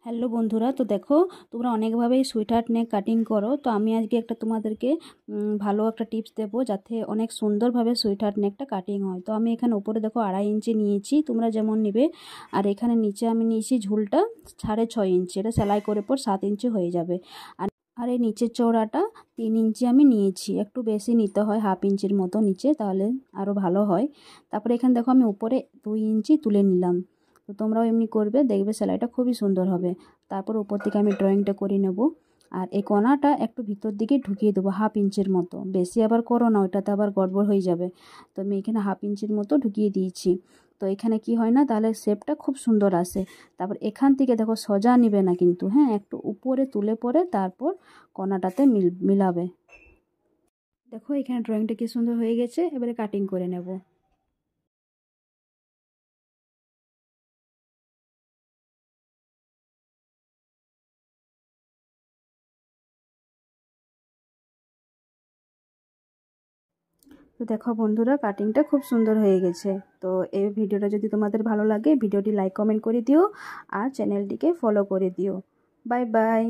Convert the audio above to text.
Hello বন্ধুরা, তো দেখো তোমরা অনেকভাবেই সুইটহার্ট নেক কাটিং করো। তো আমি আজকে একটা তোমাদেরকে ভালো একটা টিপস দেবো যাতে অনেক সুন্দরভাবে সুইটহার্ট নেকটা কাটিং হয়। তো আমি এখানে উপরে দেখো 2.5 ইঞ্চি নিয়েছি, তোমরা যেমন নেবে। আর এখানে নিচে আমি নিয়েছি ঝুলটা 6.5 ইঞ্চি, এটা সেলাই করে পর 7 ইঞ্চি হয়ে যাবে। আর এই নিচের চওড়াটা 3 ইঞ্চি আমি নিয়েছি, একটু বেশি নিতে হয়, হাফ ইঞ্চির মতো নিচে, তাহলে আরও ভালো হয়। তারপরে এখানে দেখো আমি উপরে 2 ইঞ্চি তুলে নিলাম। তো তোমরাও এমনি করবে, দেখবে সেলাইটা খুবই সুন্দর হবে। তারপর উপর থেকে আমি ড্রয়িংটা করে নেব। আর এই কোণাটা একটু ভিতর দিকে ঢুকিয়ে দেবো হাফ ইঞ্চির মতো, বেশি আবার করো না, ওইটাতে আবার গড়বড় হয়ে যাবে। তো আমি এখানে হাফ ইঞ্চির মতো ঢুকিয়ে দিয়েছি। তো এখানে কি হয় না, তাহলে শেপটা খুব সুন্দর আসে। তারপর এখান থেকে দেখো সোজা নিবে না কিন্তু, হ্যাঁ, একটু উপরে তুলে পরে তারপর কোণাটাতে মিলাবে। দেখো এখানে ড্রয়িংটা কি সুন্দর হয়ে গেছে, এবারে কাটিং করে নেব। তো দেখো বন্ধুরা, কাটিংটা খুব সুন্দর হয়ে গেছে। তো এই ভিডিওটা যদি তোমাদের ভালো লাগে, ভিডিওটি লাইক কমেন্ট করে দিও আর চ্যানেলটিকে ফলো করে দিও। Bye bye.